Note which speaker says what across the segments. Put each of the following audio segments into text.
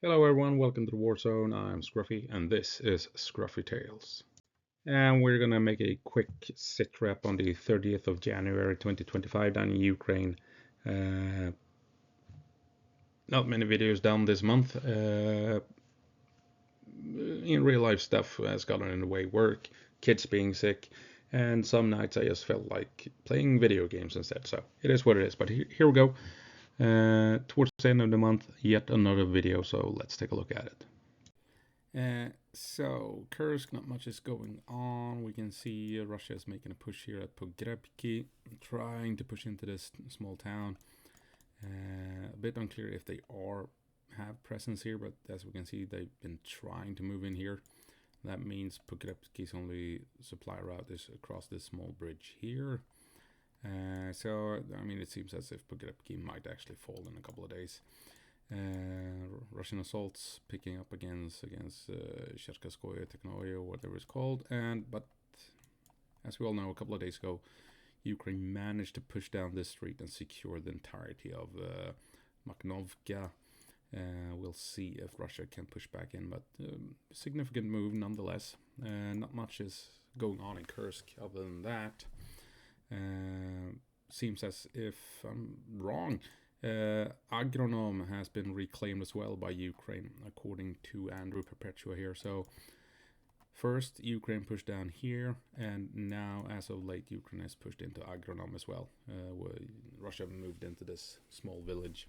Speaker 1: Hello everyone, welcome to the Warzone. I'm Scruffy and this is Scruffy Tales. And we're gonna make a quick sit rep on the 30th of January 2025 down in Ukraine. Uh, Not many videos down this month. In real life stuff has gotten in the way, work, kids being sick, and some nights I just felt like playing video games instead. So it is what it is, but here we go. Towards the end of the month, yet another video, so let's take a look at it. So Kursk, not much is going on. We can see Russia is making a push here at Pokrovsk, trying to push into this small town. A bit unclear if they have presence here, but as we can see, they've been trying to move in here. That means Pokrovsk's only supply route is across this small bridge here. So I mean, it seems as if Pokrovsk might actually fall in a couple of days. Russian assaults picking up against Cherkaskoye Technoye, or whatever it's called. But as we all know, a couple of days ago, Ukraine managed to push down this street and secure the entirety of Makhnovka. We'll see if Russia can push back in, but significant move nonetheless. Not much is going on in Kursk other than that. Seems as if I'm wrong. Agronom has been reclaimed as well by Ukraine, according to Andrew Perpetua here. So first Ukraine pushed down here, and now as of late Ukraine has pushed into Agronom as well. Russia moved into this small village.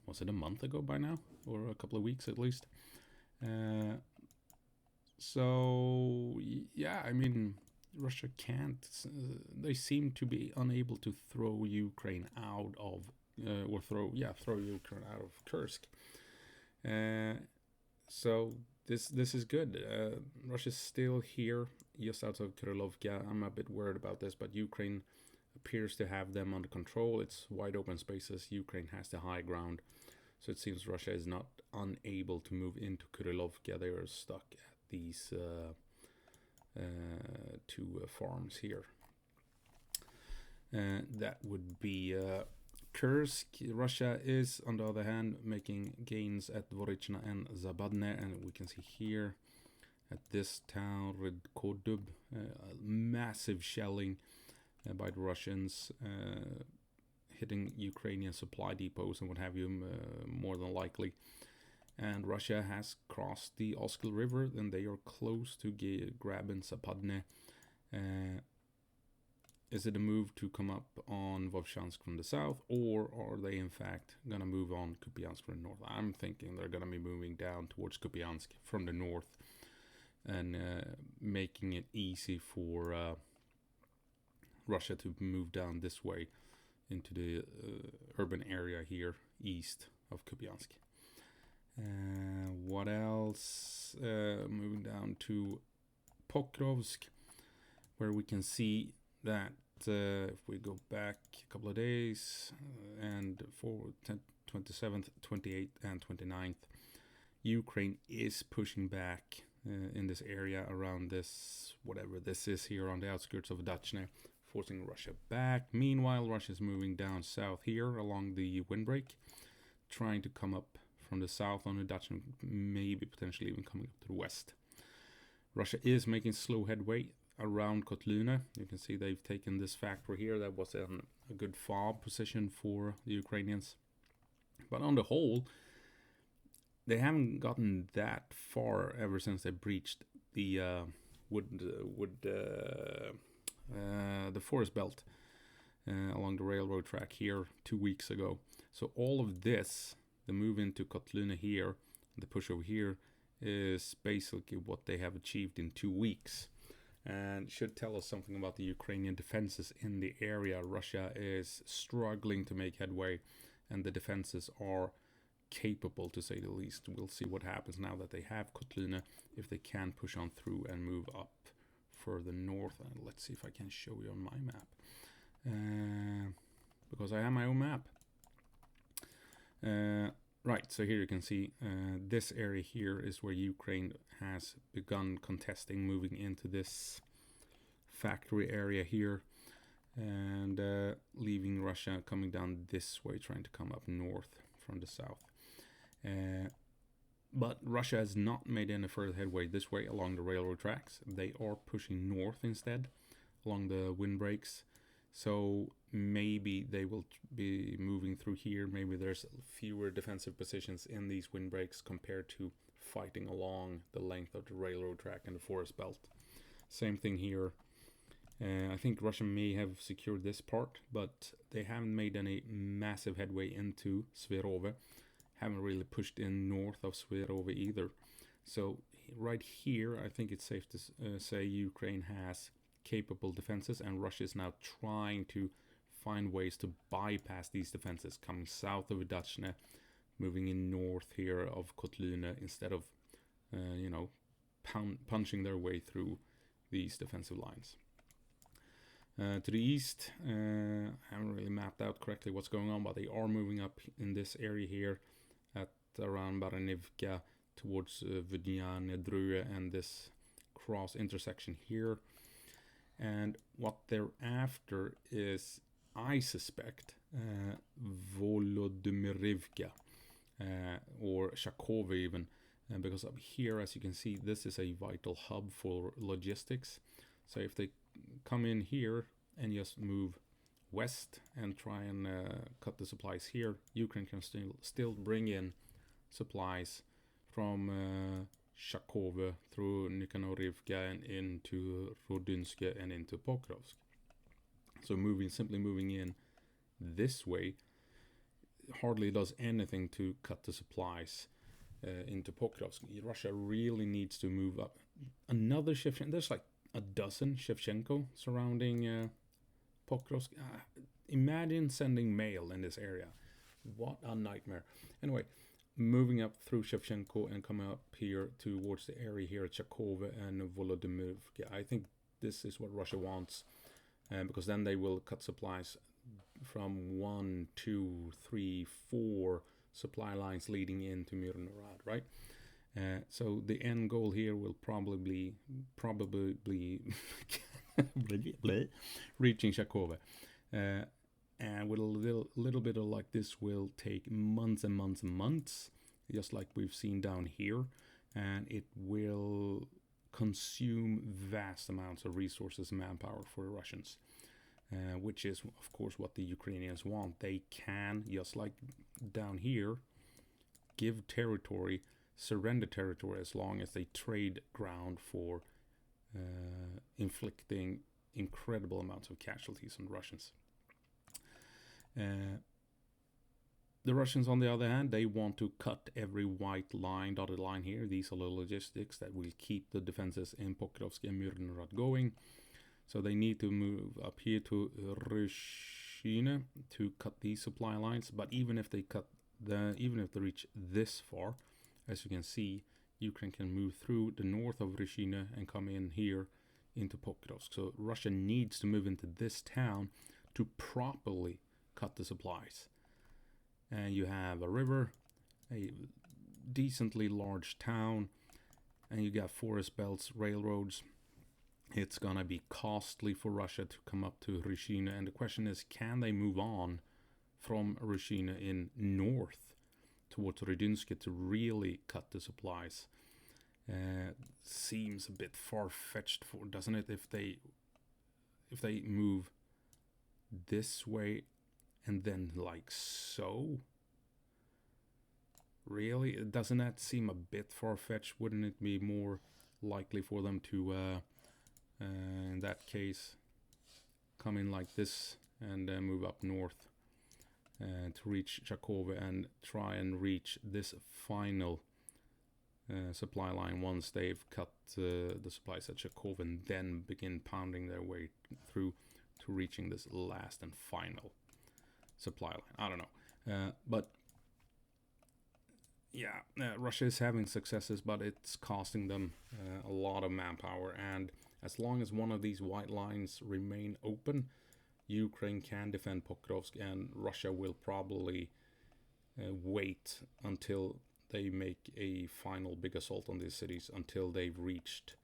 Speaker 1: Was it a month ago by now, or a couple of weeks at least? So yeah, I mean, Russia can't. They seem to be unable to throw Ukraine out of, throw Ukraine out of Kursk. So this is good. Russia's still here, just out of Krylovka. I'm a bit worried about this, but Ukraine appears to have them under control. It's wide open spaces. Ukraine has the high ground, so it seems Russia is not unable to move into Krylovka. They are stuck at these two farms here. That would be Kursk. Russia is, on the other hand, making gains at Vorichna and Zabadne, and we can see here at this town, Redkodub, massive shelling by the Russians, hitting Ukrainian supply depots and what have you, more than likely. And Russia has crossed the Oskil River, and they are close to grabbing Zapadne. Is it a move to come up on Vovchansk from the south, or are they in fact going to move on Kupyansk from the north? I'm thinking they're going to be moving down towards Kupyansk from the north and making it easy for Russia to move down this way into the urban area here east of Kupyansk. What else? Moving down to Pokrovsk, where we can see that if we go back a couple of days and for 27th, 28th, and 29th, Ukraine is pushing back in this area around this, whatever this is here on the outskirts of Dachne, forcing Russia back. Meanwhile, Russia is moving down south here along the windbreak, trying to come up from the south on the Dutch, maybe potentially even coming up to the west. Russia is making slow headway around Kotlina. You can see they've taken this factory here. That was a good fob position for the Ukrainians. But on the whole, they haven't gotten that far ever since they breached the the forest belt along the railroad track here 2 weeks ago. So all of this, the move into Kotlina here, the push over here, is basically what they have achieved in 2 weeks, and should tell us something about the Ukrainian defenses in the area. Russia is struggling to make headway, and the defenses are capable, to say the least. We'll see what happens now that they have Kotlina, if they can push on through and move up further north. And let's see if I can show you on my map, because I have my own map. Right, so here you can see this area here is where Ukraine has begun contesting, moving into this factory area here, and leaving Russia coming down this way, trying to come up north from the south. But Russia has not made any further headway this way along the railroad tracks. They are pushing north instead along the windbreaks. So maybe they will be moving through here. Maybe there's fewer defensive positions in these windbreaks compared to fighting along the length of the railroad track and the forest belt. Same thing here. I think Russia may have secured this part, but they haven't made any massive headway into Sverove. Haven't really pushed in north of Sverove either. So right here, I think it's safe to say Ukraine has capable defenses, and Russia is now trying to find ways to bypass these defenses, coming south of Udachne, moving in north here of Kotlina instead of punching their way through these defensive lines. To the east, I haven't really mapped out correctly what's going on, but they are moving up in this area here at around Baranivka towards Vydnyane, Drue, and this cross intersection here. And what they're after is, I suspect, Volodymyrivka or Shakova even, because up here, as you can see, this is a vital hub for logistics. So if they come in here and just move west and try and cut the supplies here, Ukraine can still bring in supplies from Shakova through Nikonorivka and into Rodynske and into Pokrovsk. So simply moving in this way hardly does anything to cut the supplies into Pokrovsk. Russia really needs to move up. Another Shevchenko, there's like a dozen Shevchenko surrounding Pokrovsk. Imagine sending mail in this area. What a nightmare. Anyway, moving up through Shevchenko and coming up here towards the area here at Shakova and Volodymyrivka. I think this is what Russia wants, because then they will cut supplies from 1, 2, 3, 4 supply lines leading into Myrnorad, right? So the end goal here will probably reaching Shakova. And with a little bit of like this will take months and months and months, just like we've seen down here, and it will consume vast amounts of resources and manpower for the Russians, which is of course what the Ukrainians want. They can, just like down here, give territory, surrender territory as long as they trade ground for inflicting incredible amounts of casualties on Russians. The Russians, on the other hand, they want to cut every white line, dotted line here. These are the logistics that will keep the defenses in Pokrovsk and Myrnorad going. So they need to move up here to Ryshine to cut these supply lines. But even if they reach this far, as you can see, Ukraine can move through the north of Ryshine and come in here into Pokrovsk. So Russia needs to move into this town to properly cut the supplies. And you have a river, a decently large town, and you got forest belts, railroads. It's gonna be costly for Russia to come up to Ryshine, and the question is, can they move on from Ryshine in north towards Rodynske to really cut the supplies? Seems a bit far-fetched, doesn't it? If they move this way and then like so, really, doesn't that seem a bit far-fetched? Wouldn't it be more likely for them to in that case come in like this and move up north to reach Shakova and try and reach this final supply line once they've cut the supplies at Shakova, and then begin pounding their way through to reaching this last and final supply line? I don't know, but yeah, Russia is having successes, but it's costing them a lot of manpower. And as long as one of these white lines remain open, Ukraine can defend Pokrovsk, and Russia will probably wait until they make a final big assault on these cities, until they've reached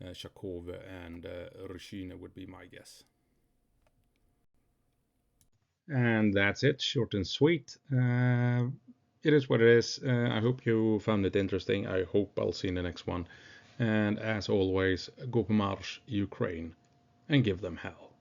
Speaker 1: Shakova and Ryshine would be my guess. And that's it, short and sweet. it is what it is. I hope you found it interesting. I hope I'll see you in the next one. And as always, go på marsch, Ukraine, and give them hell.